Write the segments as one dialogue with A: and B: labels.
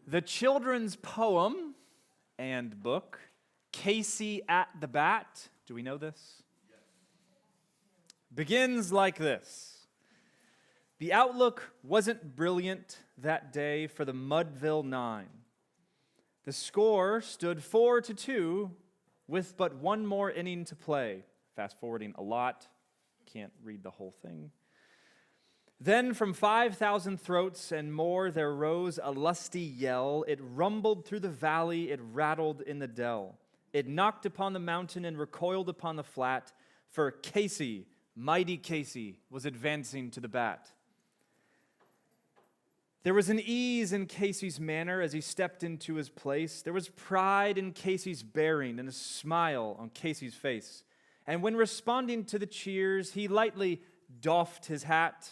A: The children's poem and book, Casey at the Bat, do we know this? Yes. Begins like this. The outlook wasn't brilliant that day for the Mudville Nine. The score stood 4-2 with but one more inning to play. Fast forwarding a lot, can't read the whole thing. Then from 5,000 throats and more there rose a lusty yell. It rumbled through the valley, it rattled in the dell. It knocked upon the mountain and recoiled upon the flat, for Casey, mighty Casey, was advancing to the bat. There was an ease in Casey's manner as he stepped into his place. There was pride in Casey's bearing and a smile on Casey's face. And when responding to the cheers, he lightly doffed his hat.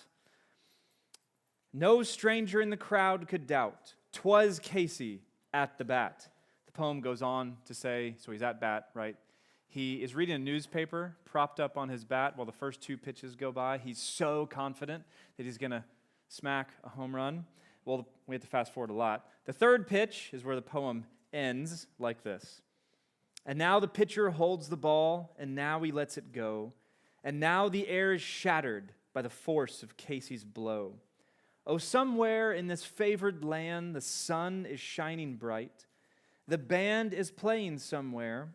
A: No stranger in the crowd could doubt 'twas Casey at the bat. The poem goes on to say, so he's at bat, right? He is reading a newspaper, propped up on his bat while the first two pitches go by. He's so confident that he's going to smack a home run. Well, we have to fast forward a lot. The third pitch is where the poem ends like this. And now the pitcher holds the ball, and now he lets it go. And now the air is shattered by the force of Casey's blow. Oh, somewhere in this favored land, the sun is shining bright. The band is playing somewhere,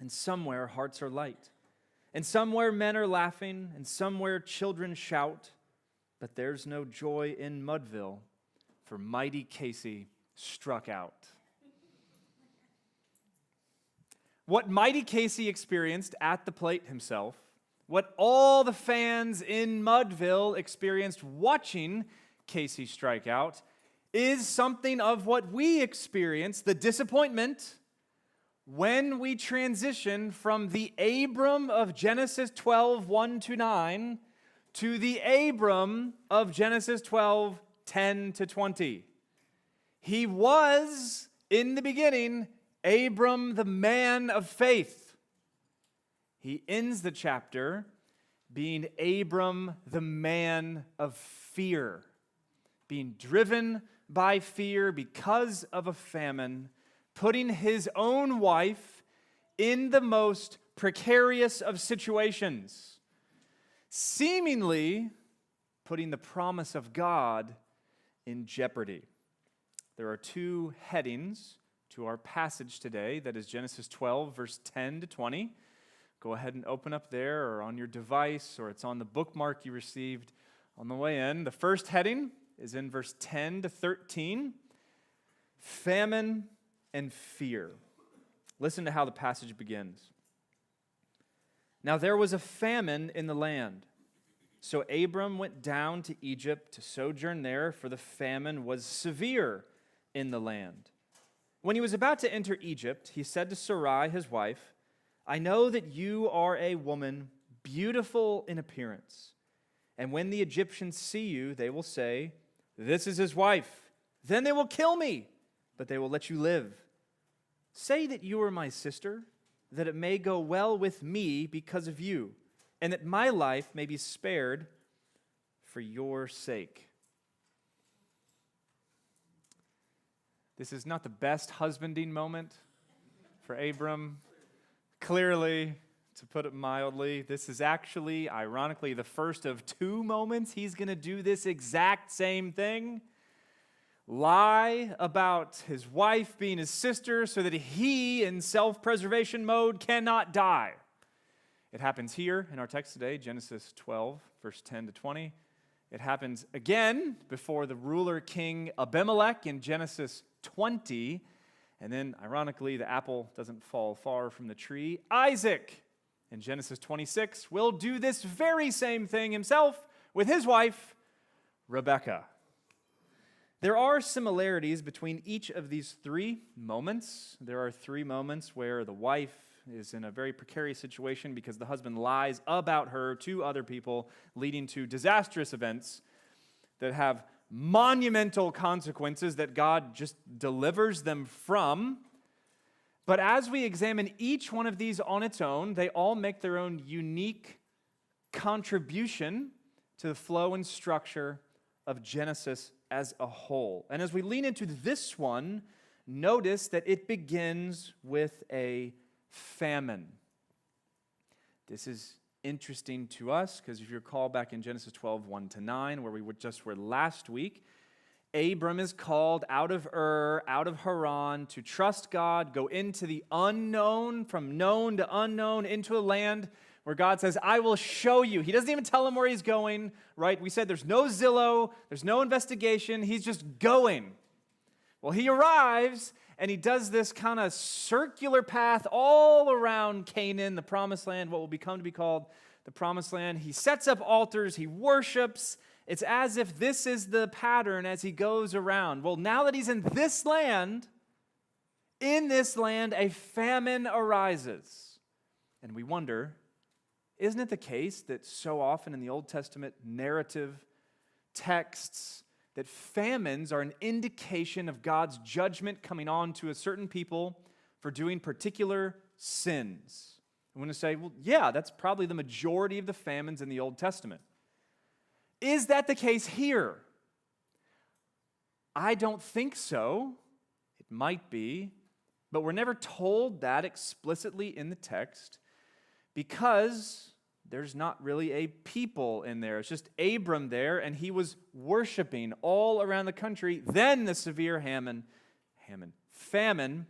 A: and somewhere hearts are light. And somewhere men are laughing, and somewhere children shout. But there's no joy in Mudville, for mighty Casey struck out. What mighty Casey experienced at the plate himself, what all the fans in Mudville experienced watching Casey strike out, is something of what we experience, the disappointment, when we transition from the Abram of Genesis 12, 1-9, to the Abram of Genesis 12, 10-20. He was, in the beginning, Abram, the man of faith. He ends the chapter being Abram, the man of fear, being driven by fear because of a famine, putting his own wife in the most precarious of situations, seemingly putting the promise of God in jeopardy. There are two headings to our passage today, that is Genesis 12, verse 10-20. Go ahead and open up there or on your device, or it's on the bookmark you received on the way in. The first heading is in verse 10-13, famine and fear. Listen to how the passage begins. Now there was a famine in the land, so Abram went down to Egypt to sojourn there, for the famine was severe in the land. When he was about to enter Egypt, he said to Sarai, his wife, I know that you are a woman beautiful in appearance, and when the Egyptians see you, they will say, this is his wife. Then they will kill me, but they will let you live. Say that you are my sister, that it may go well with me because of you, and that my life may be spared for your sake. This is not the best husbanding moment for Abram. Clearly, to put it mildly, this is actually, ironically, the first of two moments he's going to do this exact same thing. Lie about his wife being his sister so that he, in self-preservation mode, cannot die. It happens here in our text today, Genesis 12, verse 10-20. It happens again before the ruler king Abimelech in Genesis 20. And then, ironically, the apple doesn't fall far from the tree. Isaac, in Genesis 26, will do this very same thing himself with his wife, Rebekah. There are similarities between each of these three moments. There are three moments where the wife is in a very precarious situation because the husband lies about her to other people, leading to disastrous events that have monumental consequences that God just delivers them from. But as we examine each one of these on its own, they all make their own unique contribution to the flow and structure of Genesis as a whole. And as we lean into this one, notice that it begins with a famine. This is interesting to us because if you recall back in Genesis 12, 1-9, where we just were last week, Abram is called out of Ur, out of Haran, to trust God, go into the unknown, from known to unknown, into a land where God says, I will show you. He doesn't even tell him where he's going, right? We said there's no Zillow, there's no investigation, he's just going. Well, he arrives, and he does this kind of circular path all around Canaan, the promised land, what will become to be called the promised land. He sets up altars, he worships. It's as if this is the pattern as he goes around. Well, now that he's in this land, a famine arises. And we wonder, isn't it the case that so often in the Old Testament narrative texts that famines are an indication of God's judgment coming on to a certain people for doing particular sins? I'm going to say, well, yeah, that's probably the majority of the famines in the Old Testament. Is that the case here? I don't think so. It might be, but we're never told that explicitly in the text because there's not really a people in there. It's just Abram there, and he was worshiping all around the country. Then the severe famine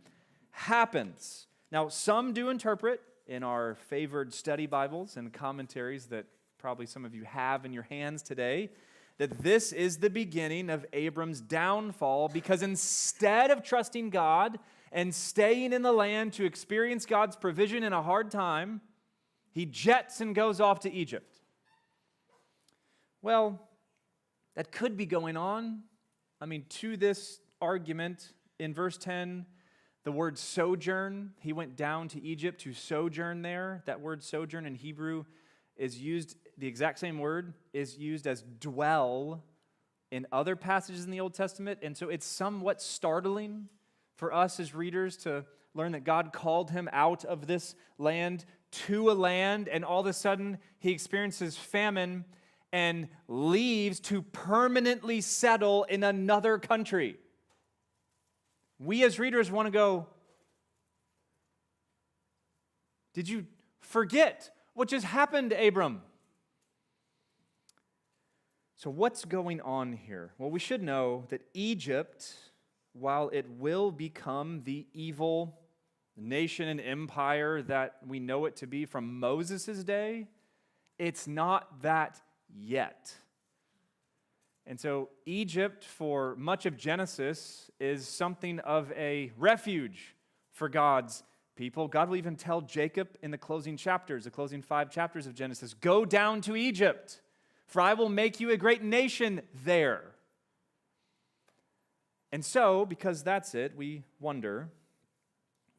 A: happens. Now, some do interpret in our favored study Bibles and commentaries that probably some of you have in your hands today, that this is the beginning of Abram's downfall because instead of trusting God and staying in the land to experience God's provision in a hard time, he jets and goes off to Egypt. Well, that could be going on. I mean, to this argument, in verse 10, the word sojourn, he went down to Egypt to sojourn there. That word sojourn in Hebrew is used, the exact same word is used as dwell in other passages in the Old Testament. And so it's somewhat startling for us as readers to learn that God called him out of this land to a land, and all of a sudden he experiences famine and leaves to permanently settle in another country. We as readers want to go, did you forget what just happened to Abram? So what's going on here? Well, we should know that Egypt, while it will become the evil nation and empire that we know it to be from Moses' day, it's not that yet. And so Egypt, for much of Genesis, is something of a refuge for God's people. God will even tell Jacob in the closing chapters, the closing 5 chapters of Genesis, go down to Egypt, for I will make you a great nation there. And so, because that's it, we wonder,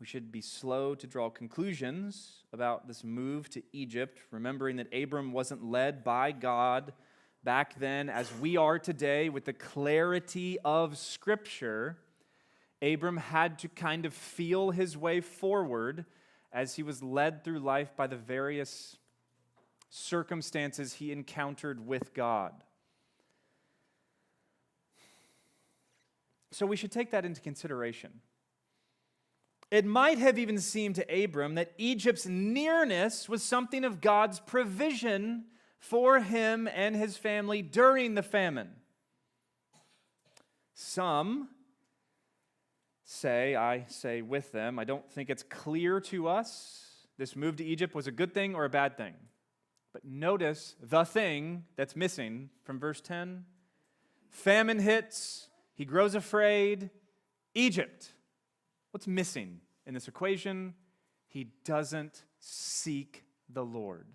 A: we should be slow to draw conclusions about this move to Egypt, remembering that Abram wasn't led by God back then as we are today with the clarity of Scripture. Abram had to kind of feel his way forward as he was led through life by the various circumstances he encountered with God. So we should take that into consideration. It might have even seemed to Abram that Egypt's nearness was something of God's provision for him and his family during the famine. Some say, I say with them, I don't think it's clear to us this move to Egypt was a good thing or a bad thing. But notice the thing that's missing from verse 10. Famine hits, he grows afraid, Egypt. What's missing in this equation? He doesn't seek the Lord.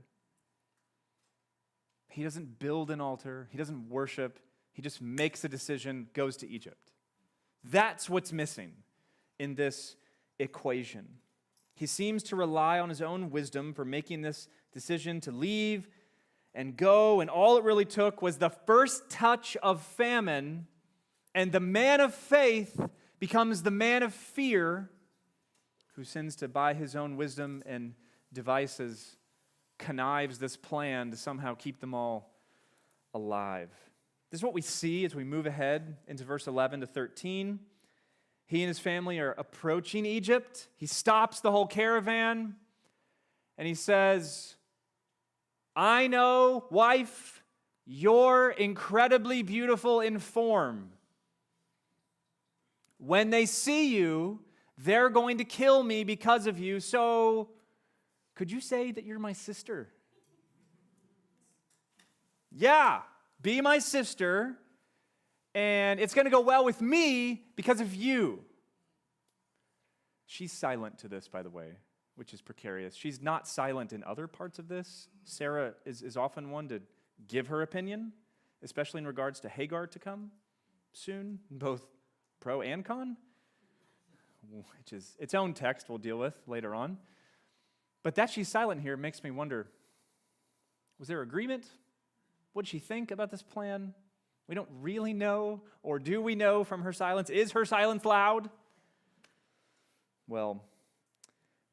A: He doesn't build an altar. He doesn't worship. He just makes a decision, goes to Egypt. That's what's missing in this equation. He seems to rely on his own wisdom for making this decision to leave and go, and all it really took was the first touch of famine, and the man of faith becomes the man of fear who sins to, by his own wisdom and devices, connives this plan to somehow keep them all alive. This is what we see as we move ahead into verse 11 to 13. He and his family are approaching Egypt. He stops the whole caravan and he says, I know, wife, you're incredibly beautiful in form. When they see you, they're going to kill me because of you, so could you say that you're my sister? Yeah, be my sister, and it's going to go well with me because of you. She's silent to this, by the way, which is precarious. She's not silent in other parts of this. Sarah is often one to give her opinion, especially in regards to Hagar to come soon, both pro and con, which is its own text we'll deal with later on. But that she's silent here makes me wonder, was there agreement? What did she think about this plan? We don't really know, or do we know from her silence? Is her silence loud? Well,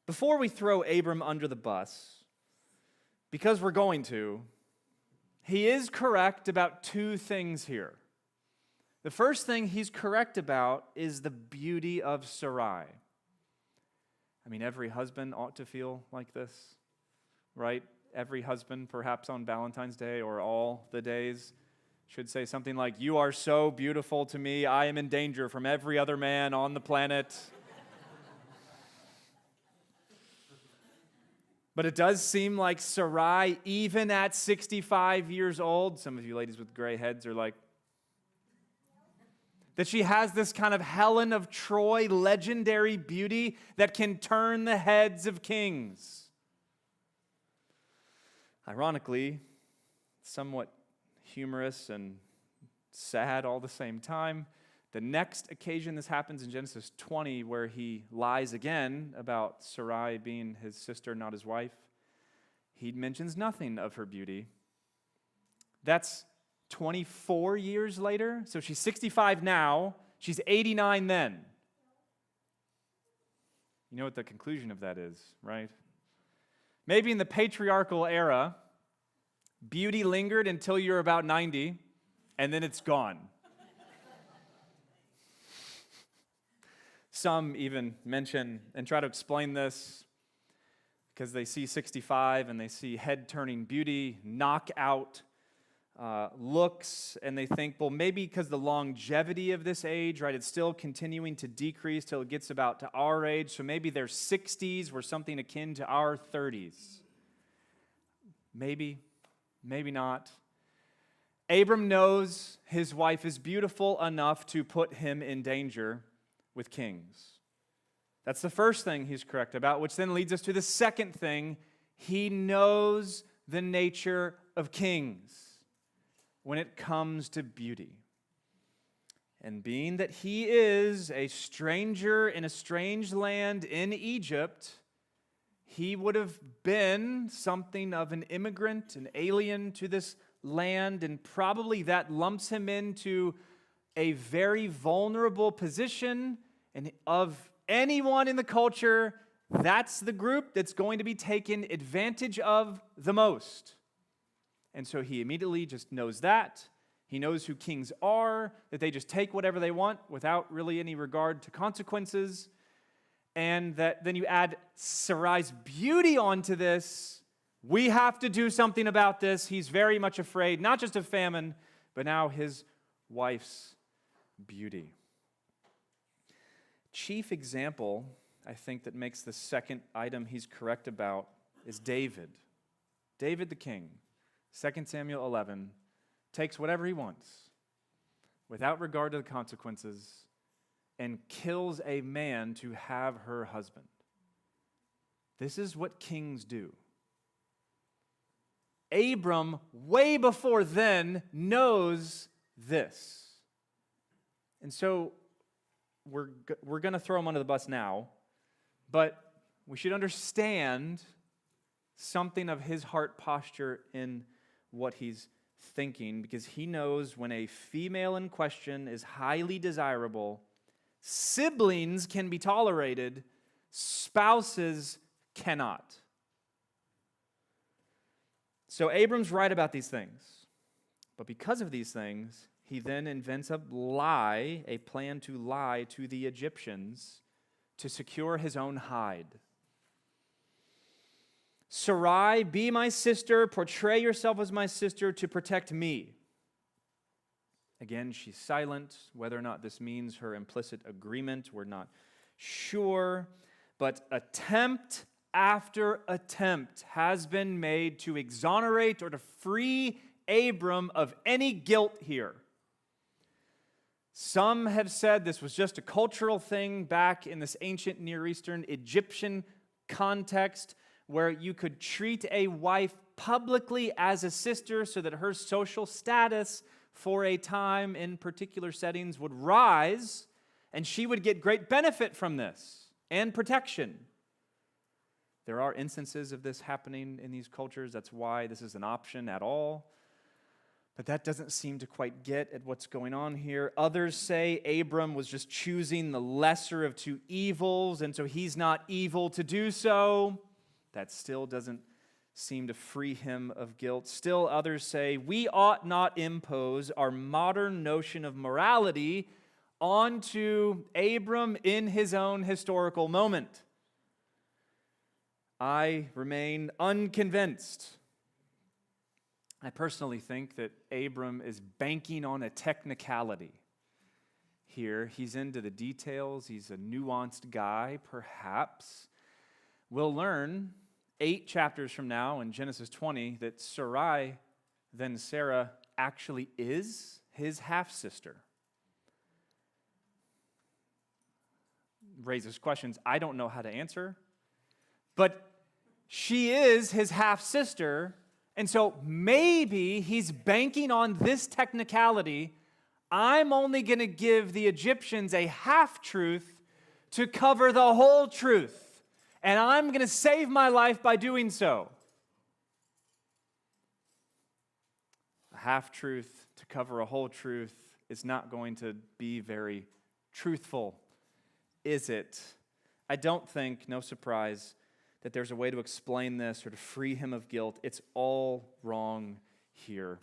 A: before we throw Abram under the bus, because we're going to, he is correct about two things here. The first thing he's correct about is the beauty of Sarai. I mean, every husband ought to feel like this, right? Every husband, perhaps on Valentine's Day or all the days, should say something like, you are so beautiful to me, I am in danger from every other man on the planet. But it does seem like Sarai, even at 65 years old, some of you ladies with gray heads are like, that she has this kind of Helen of Troy legendary beauty that can turn the heads of kings. Ironically, somewhat humorous and sad all the same time, the next occasion this happens in Genesis 20, where he lies again about Sarai being his sister, not his wife, he mentions nothing of her beauty. That's 24 years later. So she's 65 now. She's 89 then. You know what the conclusion of that is, right? Maybe in the patriarchal era, beauty lingered until you're about 90, and then it's gone. Some even mention and try to explain this because they see 65 and they see head-turning beauty, knockout looks, and they think, well, maybe because the longevity of this age, right, it's still continuing to decrease till it gets about to our age, so maybe their 60s were something akin to our 30s. Maybe not. Abram knows his wife is beautiful enough to put him in danger with kings. That's the first thing he's correct about, which then leads us to the second thing. He knows the nature of kings when it comes to beauty. And being that he is a stranger in a strange land in Egypt, he would have been something of an immigrant, an alien to this land, and probably that lumps him into a very vulnerable position. And of anyone in the culture, that's the group that's going to be taken advantage of the most. And so he immediately just knows that. He knows who kings are, that they just take whatever they want without really any regard to consequences. And that then you add Sarai's beauty onto this. We have to do something about this. He's very much afraid, not just of famine, but now his wife's beauty. Chief example, I think, that makes the second item he's correct about is David. David the king. 2 Samuel 11, takes whatever he wants without regard to the consequences and kills a man to have her husband. This is what kings do. Abram, way before then, knows this. And so we're going to throw him under the bus now, but we should understand something of his heart posture in what he's thinking, because he knows when a female in question is highly desirable, siblings can be tolerated, spouses cannot. So Abram's right about these things. But because of these things, he then invents a lie, a plan to lie to the Egyptians to secure his own hide. Sarai, be my sister, portray yourself as my sister to protect me. Again, she's silent. Whether or not this means her implicit agreement, we're not sure. But attempt after attempt has been made to exonerate or to free Abram of any guilt here. Some have said this was just a cultural thing back in this ancient Near Eastern Egyptian context where you could treat a wife publicly as a sister so that her social status for a time in particular settings would rise and she would get great benefit from this and protection. There are instances of this happening in these cultures. That's why this is an option at all. But that doesn't seem to quite get at what's going on here. Others say Abram was just choosing the lesser of two evils, and so he's not evil to do so. That still doesn't seem to free him of guilt. Still others say we ought not impose our modern notion of morality onto Abram in his own historical moment. I remain unconvinced. I personally think that Abram is banking on a technicality here. He's into the details. He's a nuanced guy, perhaps. We'll learn 8 chapters from now in Genesis 20 that Sarai, then Sarah, actually is his half-sister. Raises questions I don't know how to answer, but she is his half-sister. And so maybe he's banking on this technicality. I'm only going to give the Egyptians a half-truth to cover the whole truth. And I'm going to save my life by doing so. A half-truth to cover a whole truth is not going to be very truthful, is it? I don't think, no surprise, that there's a way to explain this or to free him of guilt. It's all wrong here.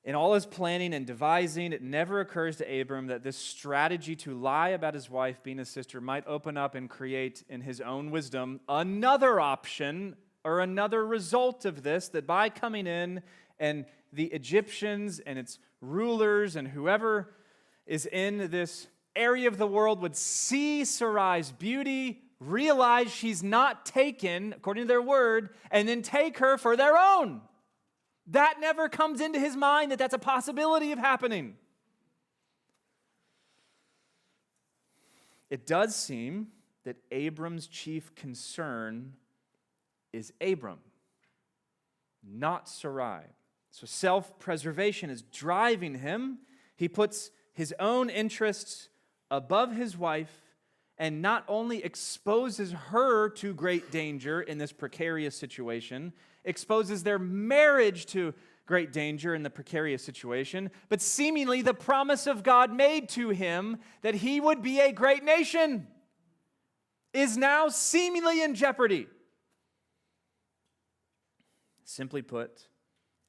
A: In all his planning and devising, it never occurs to Abram that this strategy to lie about his wife being his sister might open up and create, in his own wisdom, another option or another result of this, that by coming in and the Egyptians and its rulers and whoever is in this area of the world would see Sarai's beauty, realize she's not taken according to their word, and then take her for their own. That never comes into his mind that that's a possibility of happening. It does seem that Abram's chief concern is Abram, not Sarai. So self-preservation is driving him. He puts his own interests above his wife, and not only exposes her to great danger in this precarious situation, exposes their marriage to great danger in the precarious situation, but seemingly the promise of God made to him that he would be a great nation is now seemingly in jeopardy. Simply put,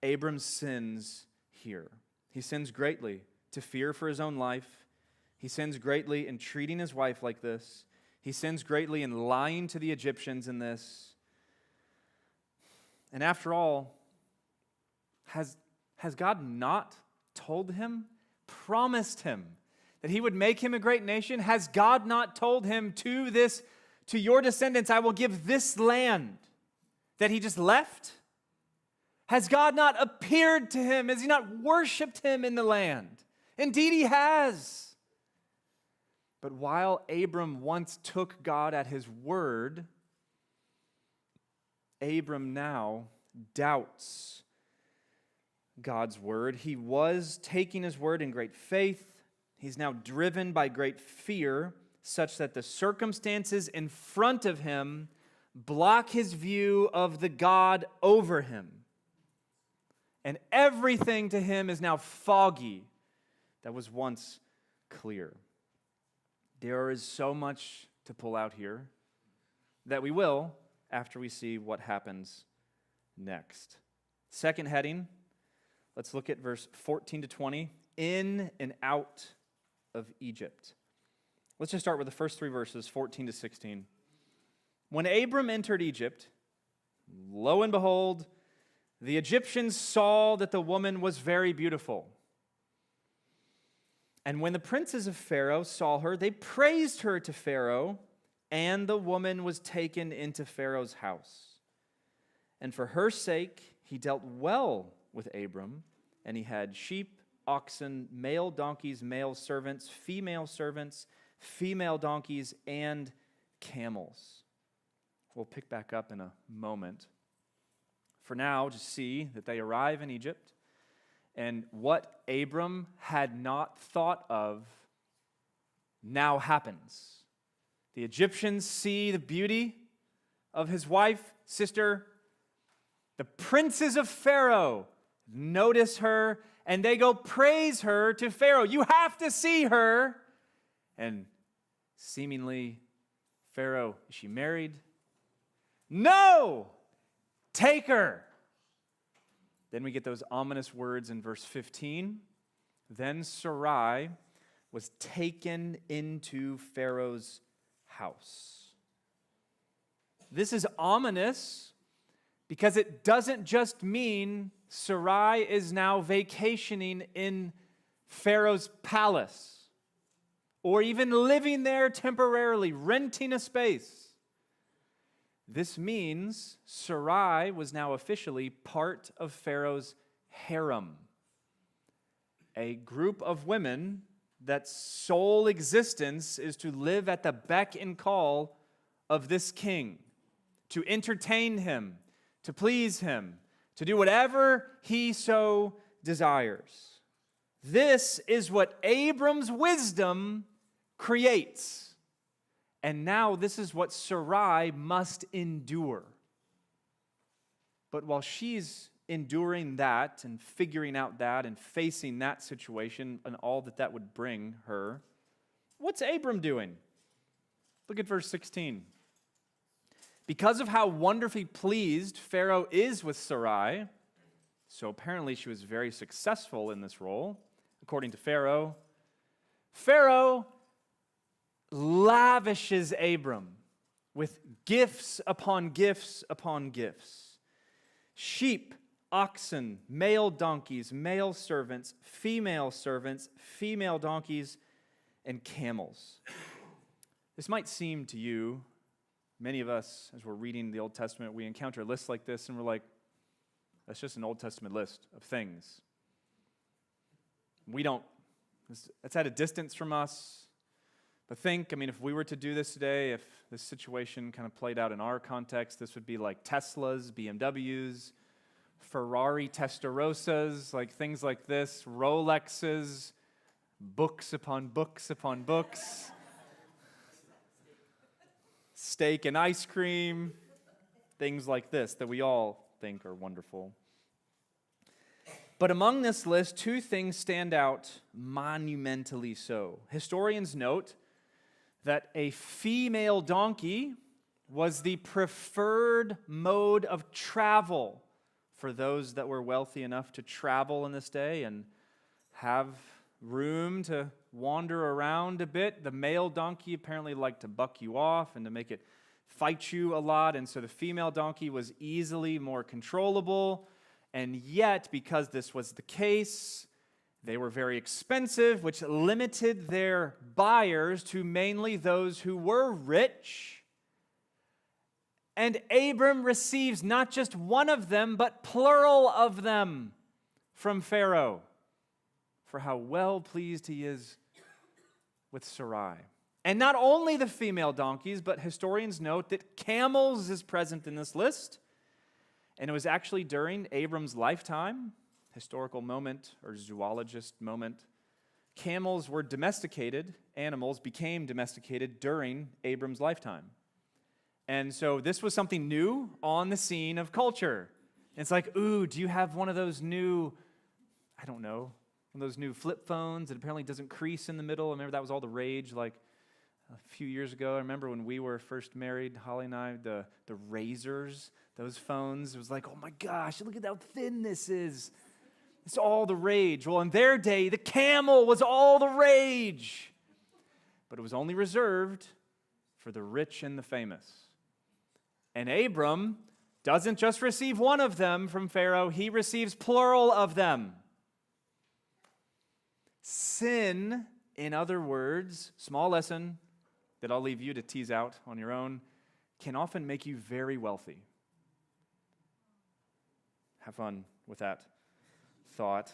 A: Abram sins here. He sins greatly to fear for his own life. He sins greatly in treating his wife like this. He sins greatly in lying to the Egyptians in this. And after all, has God not told him, promised him that he would make him a great nation? Has God not told him to your descendants, I will give this land that he just left? Has God not appeared to him? Has he not worshiped him in the land? Indeed, he has. But while Abram once took God at his word, Abram now doubts God's word. He was taking his word in great faith. He's now driven by great fear, such that the circumstances in front of him block his view of the God over him. And everything to him is now foggy that was once clear. There is so much to pull out here that we will after we see what happens next. Second heading, let's look at verse 14 to 20. in and out of Egypt. Let's just start with the first 3 verses, 14 to 16. When Abram entered Egypt, lo and behold, the Egyptians saw that the woman was very beautiful. And when the princes of Pharaoh saw her, they praised her to Pharaoh, and the woman was taken into Pharaoh's house. And for her sake, he dealt well with Abram, and he had sheep, oxen, male donkeys, male servants, female donkeys, and camels. We'll pick back up in a moment. For now, just see that they arrive in Egypt, and what Abram had not thought of now happens. The Egyptians see the beauty of his wife, sister. The princes of Pharaoh notice her, and they go praise her to Pharaoh. You have to see her. And seemingly, Pharaoh, is she married? No! Take her. Then we get those ominous words in verse 15. Then Sarai was taken into Pharaoh's house. This is ominous because it doesn't just mean Sarai is now vacationing in Pharaoh's palace or even living there temporarily, renting a space. This means Sarai was now officially part of Pharaoh's harem, a group of women that sole existence is to live at the beck and call of this king, to entertain him, to please him, to do whatever he so desires. This is what Abram's wisdom creates. And now this is what Sarai must endure. But while she's enduring that and figuring out that and facing that situation and all that that would bring her, what's Abram doing? Look at verse 16. Because of how wonderfully pleased Pharaoh is with Sarai, so apparently she was very successful in this role, according to Pharaoh, Pharaoh lavishes Abram with gifts upon gifts upon gifts. Sheep, oxen, male donkeys, male servants, female donkeys, and camels. This might seem to you, many of us, as we're reading the Old Testament, we encounter lists like this and we're like, that's just an Old Testament list of things. It's at a distance from us. But think, if we were to do this today, if this situation kind of played out in our context, this would be like Teslas, BMWs, Ferrari Testarossas, like things like this, Rolexes, books upon books upon books, steak and ice cream, things like this that we all think are wonderful. But among this list, 2 things stand out monumentally so. Historians note that a female donkey was the preferred mode of travel for those that were wealthy enough to travel in this day and have room to wander around a bit. The male donkey apparently liked to buck you off and to make it fight you a lot, and so the female donkey was easily more controllable. And yet, because this was the case, they were very expensive, which limited their buyers to mainly those who were rich. And Abram receives not just one of them, but plural of them from Pharaoh for how well pleased he is with Sarai. And not only the female donkeys, but historians note that camels is present in this list. And it was actually during Abram's lifetime, historical moment or zoologist moment, camels were domesticated, animals became domesticated during Abram's lifetime. And so this was something new on the scene of culture. And it's like, ooh, do you have one of those new, one of those new flip phones that apparently doesn't crease in the middle? I remember that was all the rage like a few years ago. I remember when we were first married, Holly and I, the Razors, those phones, it was like, oh my gosh, look at how thin this is. It's all the rage. Well, in their day, the camel was all the rage. But it was only reserved for the rich and the famous. And Abram doesn't just receive one of them from Pharaoh, he receives plural of them. Sin, in other words, small lesson that I'll leave you to tease out on your own, can often make you very wealthy. Have fun with that thought.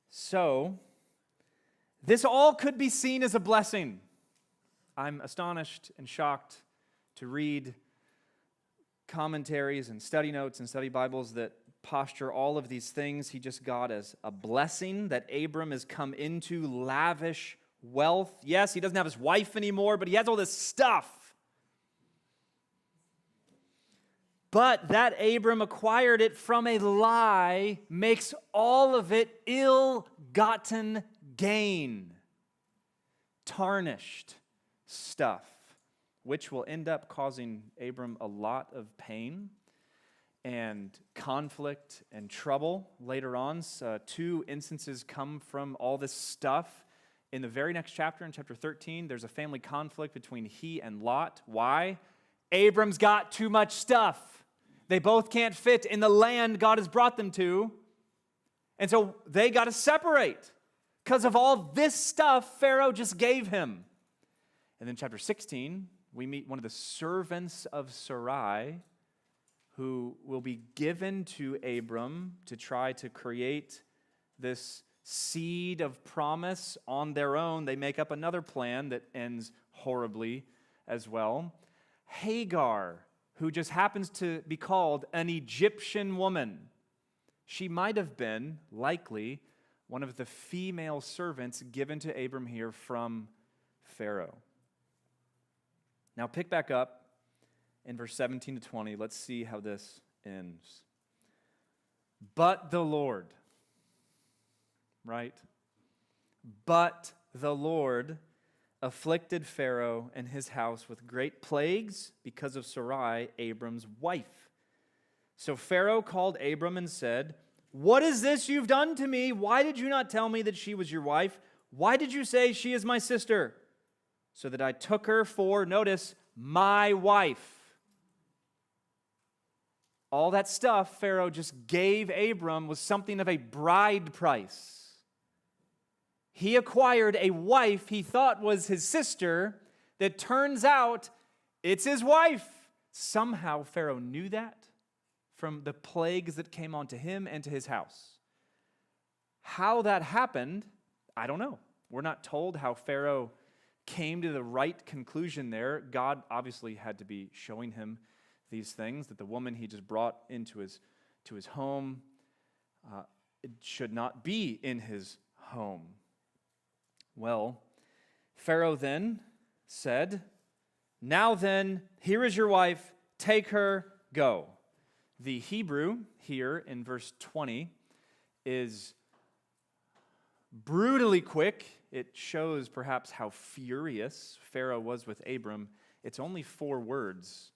A: So, this all could be seen as a blessing. I'm astonished and shocked to read commentaries and study notes and study Bibles that posture all of these things he just got as a blessing, that Abram has come into lavish wealth. Yes, he doesn't have his wife anymore, but he has all this stuff. But that Abram acquired it from a lie makes all of it ill-gotten gain, tarnished stuff, which will end up causing Abram a lot of pain and conflict and trouble later on. Two instances come from all this stuff. In the very next chapter, in chapter 13, there's a family conflict between he and Lot. Why? Abram's got too much stuff. They both can't fit in the land God has brought them to. And so they got to separate because of all this stuff Pharaoh just gave him. And then chapter 16, we meet one of the servants of Sarai who will be given to Abram to try to create this seed of promise on their own. They make up another plan that ends horribly as well. Hagar, who just happens to be called an Egyptian woman. She might have been, likely, one of the female servants given to Abram here from Pharaoh. Now pick back up in verse 17 to 20. Let's see how this ends. But the Lord, right? But the Lord afflicted Pharaoh and his house with great plagues because of Sarai, Abram's wife. So Pharaoh called Abram and said, "What is this you've done to me? Why did you not tell me that she was your wife? Why did you say she is my sister? So that I took her for," notice, "my wife." All that stuff Pharaoh just gave Abram was something of a bride price. He acquired a wife he thought was his sister that turns out it's his wife. Somehow Pharaoh knew that from the plagues that came onto him and to his house. How that happened, I don't know. We're not told how Pharaoh came to the right conclusion there. God obviously had to be showing him these things, that the woman he just brought into his home, it should not be in his home. Well, Pharaoh then said, "Now then, here is your wife, take her, go." The Hebrew here in verse 20 is brutally quick. It shows perhaps how furious Pharaoh was with Abram. It's only 4 words.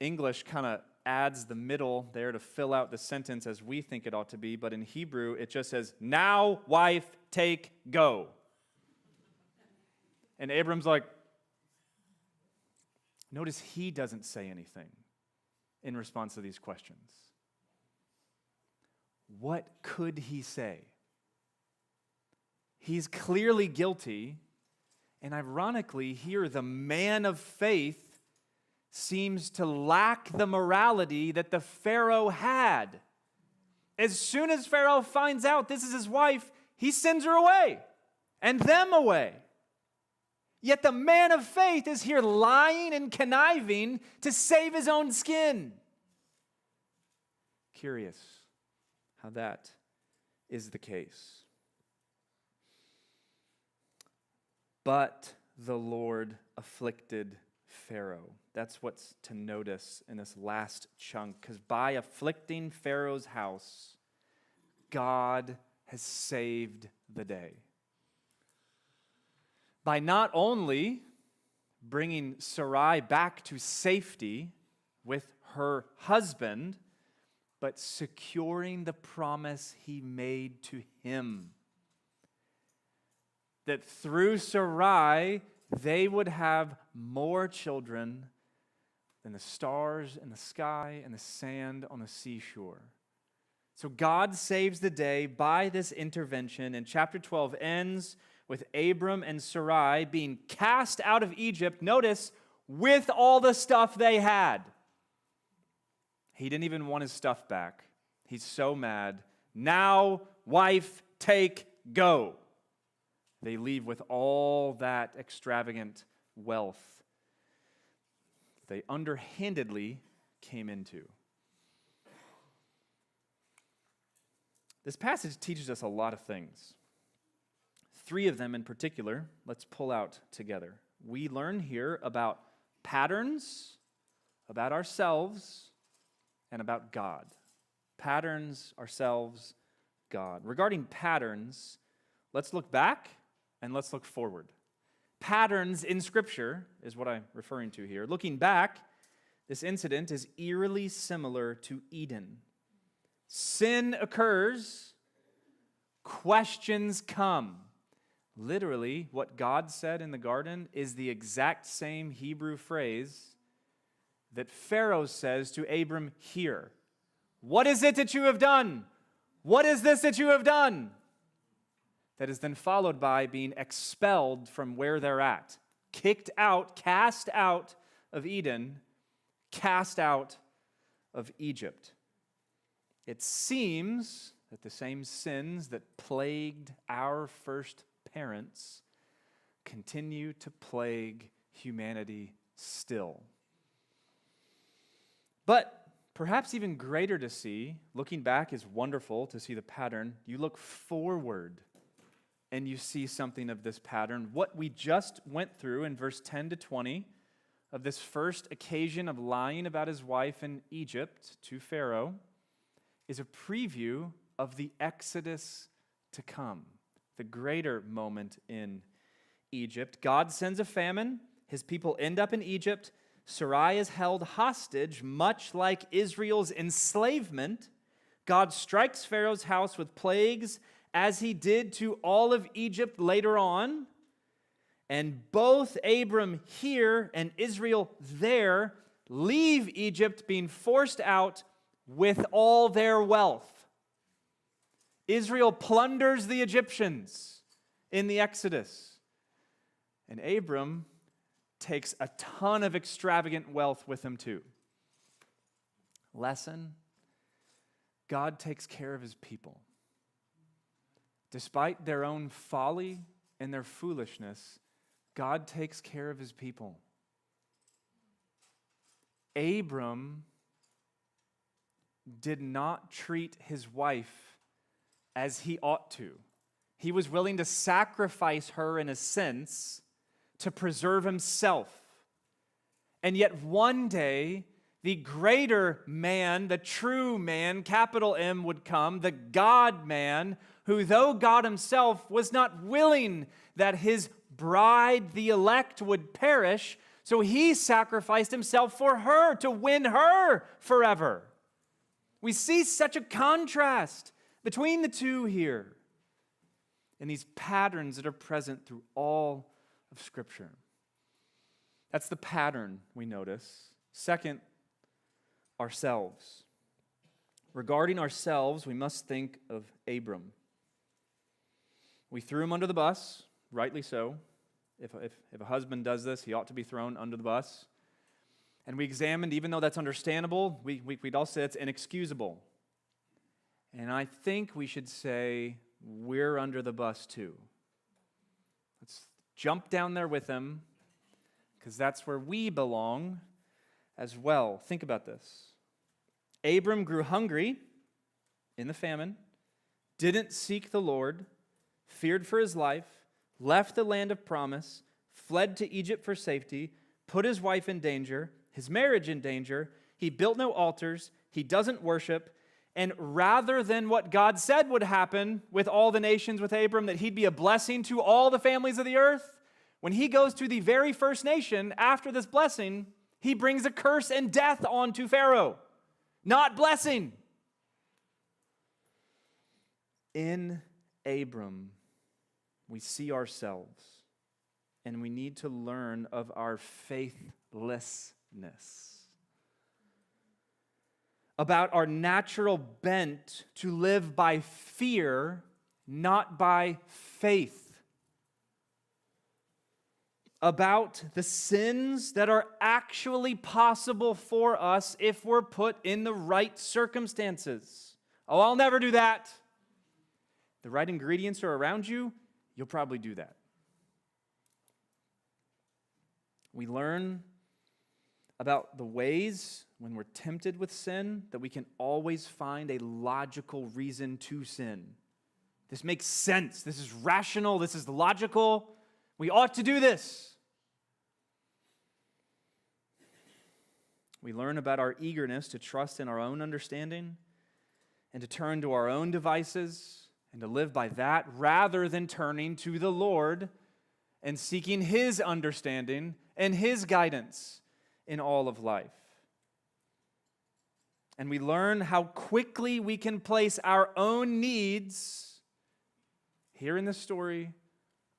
A: English kind of adds the middle there to fill out the sentence as we think it ought to be, but in Hebrew it just says, "Now, wife, take, go." And Abram's like, notice he doesn't say anything in response to these questions. What could he say? He's clearly guilty, and ironically, here the man of faith seems to lack the morality that the Pharaoh had. As soon as Pharaoh finds out this is his wife, he sends her away and them away. Yet the man of faith is here lying and conniving to save his own skin. Curious how that is the case. But the Lord afflicted Pharaoh. That's what's to notice in this last chunk, because by afflicting Pharaoh's house, God has saved the day. By not only bringing Sarai back to safety with her husband, but securing the promise he made to him. That through Sarai, they would have more children than the stars in the sky and the sand on the seashore. So God saves the day by this intervention, and chapter 12 ends with Abram and Sarai being cast out of Egypt, notice, with all the stuff they had. He didn't even want his stuff back. He's so mad. Now, wife, take, go. They leave with all that extravagant wealth they underhandedly came into. This passage teaches us a lot of things. 3 of them in particular, let's pull out together. We learn here about patterns, about ourselves, and about God. Patterns, ourselves, God. Regarding patterns, let's look back and let's look forward. Patterns in Scripture is what I'm referring to here. Looking back, this incident is eerily similar to Eden. Sin occurs, questions come. Literally, what God said in the garden is the exact same Hebrew phrase that Pharaoh says to Abram here. What is it that you have done? What is this that you have done? That is then followed by being expelled from where they're at. Kicked out, cast out of Eden, cast out of Egypt. It seems that the same sins that plagued our first parents continue to plague humanity still. But perhaps even greater to see, looking back is wonderful to see the pattern. You look forward and you see something of this pattern. What we just went through in verse 10 to 20 of this first occasion of lying about his wife in Egypt to Pharaoh is a preview of the Exodus to come, the greater moment in Egypt. God sends a famine. His people end up in Egypt. Sarai is held hostage, much like Israel's enslavement. God strikes Pharaoh's house with plagues, as he did to all of Egypt later on. And both Abram here and Israel there leave Egypt, being forced out with all their wealth. Israel plunders the Egyptians in the Exodus. And Abram takes a ton of extravagant wealth with him too. Lesson: God takes care of his people. Despite their own folly and their foolishness, God takes care of his people. Abram did not treat his wife as he ought to. He was willing to sacrifice her in a sense to preserve himself. And yet one day, the greater man, the true man, capital M, would come, the God-man, who, though God himself, was not willing that his bride, the elect, would perish, so he sacrificed himself for her to win her forever. We see such a contrast between the two here and these patterns that are present through all of Scripture. That's the pattern we notice. Second, ourselves. Regarding ourselves, we must think of Abram. We threw him under the bus, rightly so. If a husband does this, he ought to be thrown under the bus. And we examined, even though that's understandable, we'd all say it's inexcusable. And I think we should say we're under the bus too. Let's jump down there with him, because that's where we belong as well. Think about this. Abram grew hungry in the famine, didn't seek the Lord, feared for his life, left the land of promise, fled to Egypt for safety, put his wife in danger, his marriage in danger. He built no altars. He doesn't worship. And rather than what God said would happen with all the nations with Abram, that he'd be a blessing to all the families of the earth, when he goes to the very first nation after this blessing, he brings a curse and death on to Pharaoh. Not blessing. In Abram, we see ourselves, and we need to learn of our faithlessness, about our natural bent to live by fear, not by faith, about the sins that are actually possible for us if we're put in the right circumstances. Oh, I'll never do that. The right ingredients are around you, you'll probably do that. We learn about the ways when we're tempted with sin that we can always find a logical reason to sin. This makes sense. This is rational. This is logical. We ought to do this. We learn about our eagerness to trust in our own understanding and to turn to our own devices and to live by that rather than turning to the Lord and seeking His understanding and His guidance in all of life. And we learn how quickly we can place our own needs, here in this story,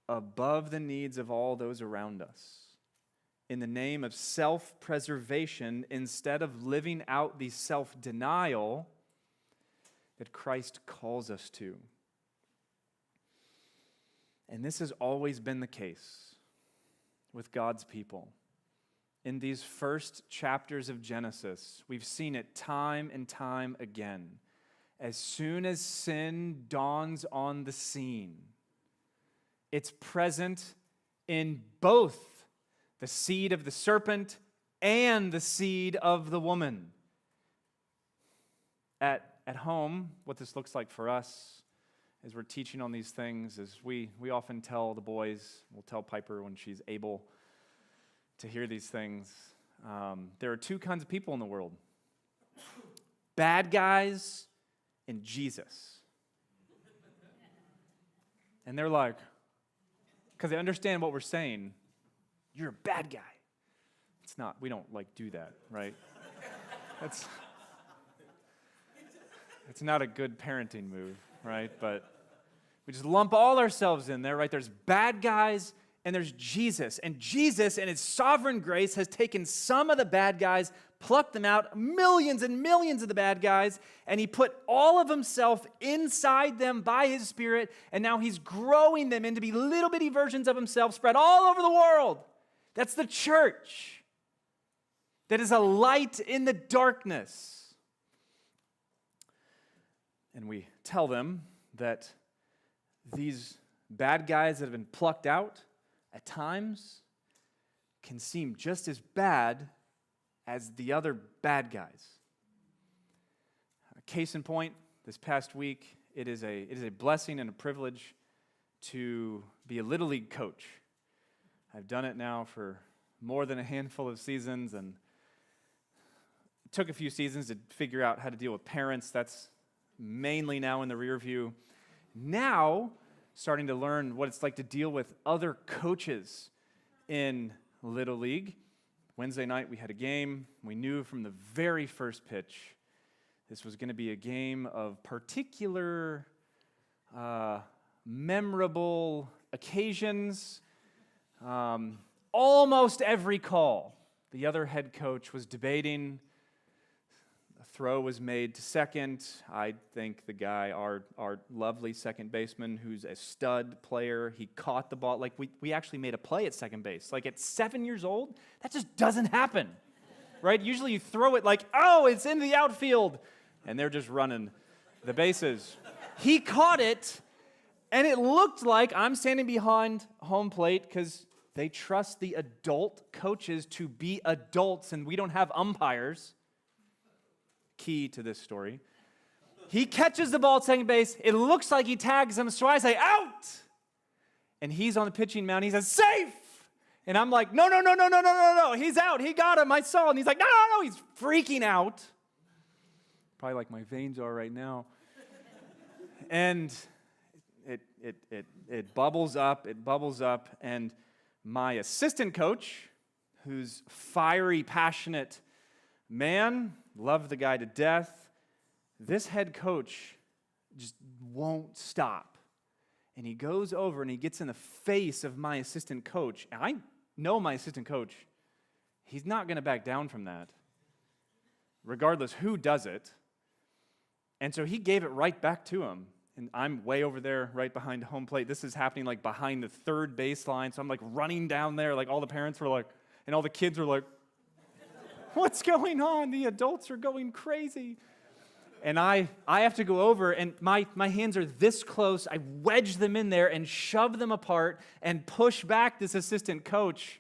A: above the needs of all those around us, in the name of self-preservation, instead of living out the self-denial that Christ calls us to. And this has always been the case with God's people. In these first chapters of Genesis, we've seen it time and time again. As soon as sin dawns on the scene, it's present in both the seed of the serpent and the seed of the woman. At home, what this looks like for us as we're teaching on these things is we often tell the boys, we'll tell Piper when she's able to hear these things, there are two kinds of people in the world. Bad guys and Jesus. And they're like, because they understand what we're saying, you're a bad guy. It's not, we don't do that, right? It's not a good parenting move, right? But we just lump all ourselves in there, right? There's bad guys and there's Jesus. And Jesus, in His sovereign grace, has taken some of the bad guys, plucked them out, millions and millions of the bad guys, and He put all of Himself inside them by His Spirit, and now He's growing them into be little bitty versions of Himself spread all over the world. That's the church. That is a light in the darkness. And we tell them that these bad guys that have been plucked out at times can seem just as bad as the other bad guys. Case in point, this past week, it is a blessing and a privilege to be a Little League coach. I've done it now for more than a handful of seasons, and it took a few seasons to figure out how to deal with parents. That's mainly now in the rear view. Now, starting to learn what it's like to deal with other coaches in Little League. Wednesday night, we had a game. We knew from the very first pitch this was going to be a game of particular memorable occasions. Almost every call, the other head coach was debating. A throw was made to second. I think the guy, our lovely second baseman, who's a stud player, he caught the ball. We actually made a play at second base. At 7 years old, that just doesn't happen, right? Usually you throw it it's in the outfield, and they're just running the bases. He caught it, and it looked like I'm standing behind home plate because they trust the adult coaches to be adults, and we don't have umpires. Key to this story. He catches the ball at second base. It looks like he tags him, so I say, out! And he's on the pitching mound. He says, safe! And I'm like, no. He's out. He got him. I saw. And he's like, no. He's freaking out. Probably like my veins are right now. And it bubbles up. And my assistant coach, who's fiery, passionate man, loved the guy to death. This head coach just won't stop. And he goes over and he gets in the face of my assistant coach. And I know my assistant coach, he's not going to back down from that, regardless who does it. And so he gave it right back to him. And I'm way over there right behind home plate. This is happening like behind the third baseline. So I'm like running down there. Like all the parents were like, and all the kids were like, what's going on? The adults are going crazy. And I have to go over, and my hands are this close. I wedge them in there and shove them apart and push back this assistant coach.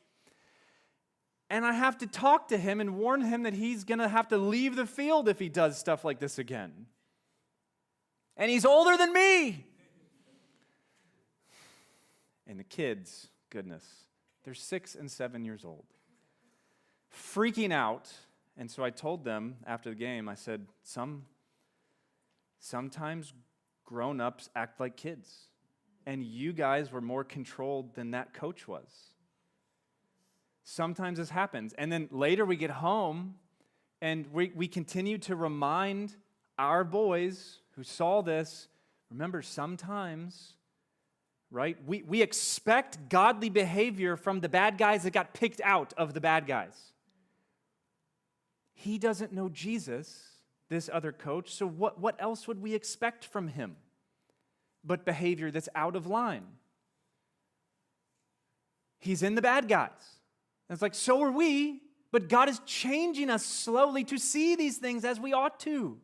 A: And I have to talk to him and warn him that he's going to have to leave the field if he does stuff like this again. And he's older than me. And the kids, goodness, they're 6 and 7 years old, freaking out. And so I told them after the game, I said, sometimes grown-ups act like kids. And you guys were more controlled than that coach was. Sometimes this happens. And then later we get home, and we continue to remind our boys who saw this, remember, sometimes, right, we expect godly behavior from the bad guys that got picked out of the bad guys. He doesn't know Jesus, this other coach, so what else would we expect from him but behavior that's out of line? He's in the bad guys. And it's like, so are we, but God is changing us slowly to see these things as we ought to.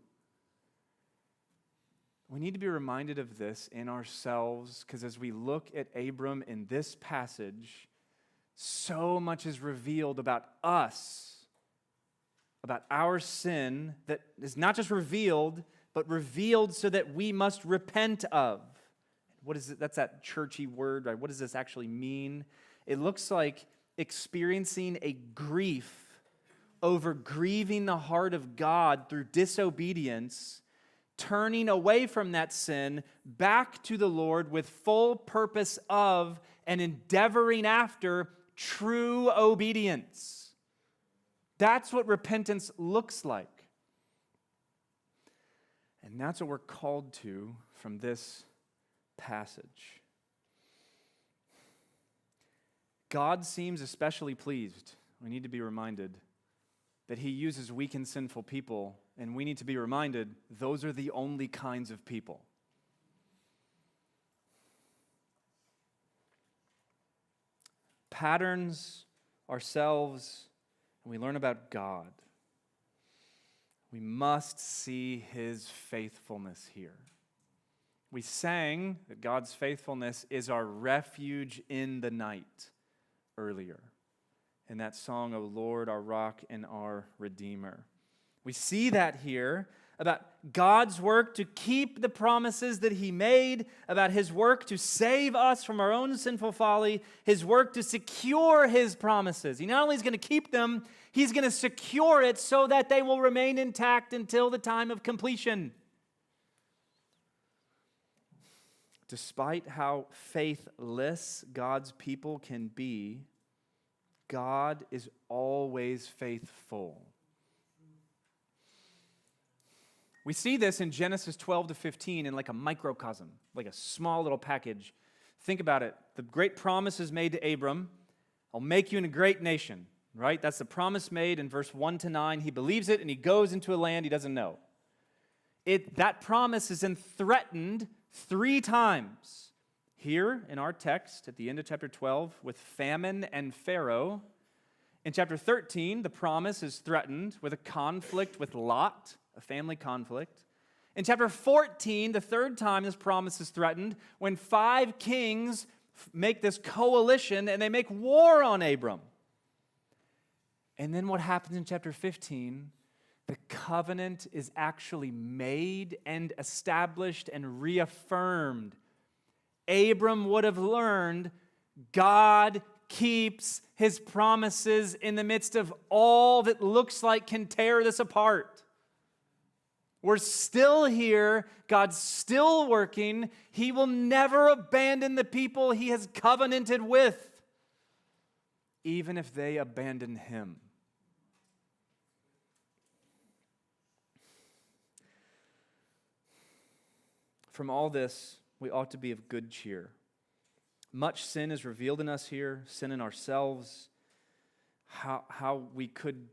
A: We need to be reminded of this in ourselves, because as we look at Abram in this passage, so much is revealed about us, about our sin, that is not just revealed, but revealed so that we must repent of. What is it? That's that churchy word, right? What does this actually mean? It looks like experiencing a grief over grieving the heart of God through disobedience, turning away from that sin back to the Lord with full purpose of and endeavoring after true obedience. That's what repentance looks like. And that's what we're called to from this passage. God seems especially pleased. We need to be reminded that he uses weak and sinful people, and we need to be reminded those are the only kinds of people. Patterns ourselves, and we learn about God. We must see his faithfulness here. We sang that God's faithfulness is our refuge in the night earlier in that song, O Lord, our rock and our redeemer. We see that here about God's work to keep the promises that he made, about his work to save us from our own sinful folly, his work to secure his promises. He not only is going to keep them, he's going to secure it so that they will remain intact until the time of completion. Despite how faithless God's people can be, God is always faithful. We see this in Genesis 12 to 15 in like a microcosm, like a small little package. Think about it. The great promise is made to Abram. I'll make you in a great nation, right? That's the promise made in verse 1 to 9. He believes it and he goes into a land he doesn't know. That promise is then threatened 3 times. Here in our text at the end of chapter 12 with famine and Pharaoh. In chapter 13, the promise is threatened with a conflict with Lot, a family conflict. In chapter 14, the third time this promise is threatened when 5 kings make this coalition and they make war on Abram. And then what happens in chapter 15? The covenant is actually made and established and reaffirmed. Abram would have learned God keeps his promises in the midst of all that looks like can tear this apart. We're still here. God's still working. He will never abandon the people he has covenanted with, even if they abandon him. from all this, we ought to be of good cheer. Much sin is revealed in us here, sin in ourselves. How we could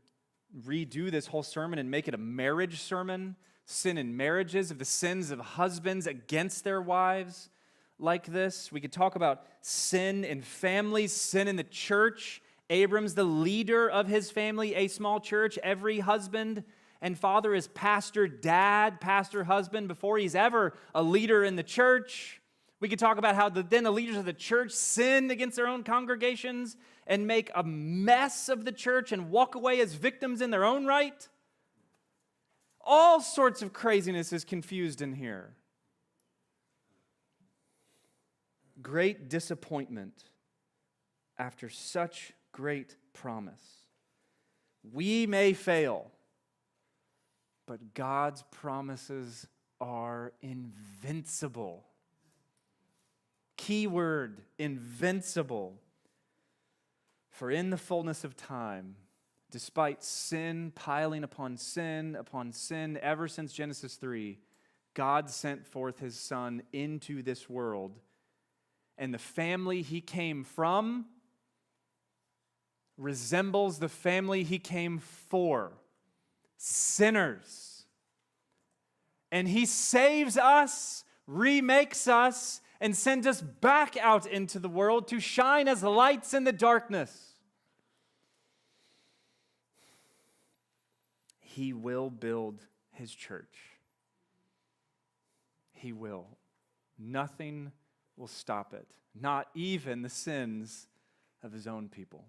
A: redo this whole sermon and make it a marriage sermon, sin in marriages, of the sins of husbands against their wives like this. We could talk about sin in families, sin in the church. Abram's the leader of his family, a small church. Every husband and father is pastor dad, pastor husband, before he's ever a leader in the church. We could talk about how then the leaders of the church sin against their own congregations and make a mess of the church and walk away as victims in their own right. All sorts of craziness is confused in here. Great disappointment after such great promise. We may fail, but God's promises are invincible. Key word, invincible. For in the fullness of time, despite sin piling upon sin ever since Genesis 3, God sent forth his Son into this world. And the family he came from resembles the family he came for. Sinners. And he saves us, remakes us, and sends us back out into the world to shine as lights in the darkness. He will build his church. He will. Nothing will stop it. Not even the sins of his own people.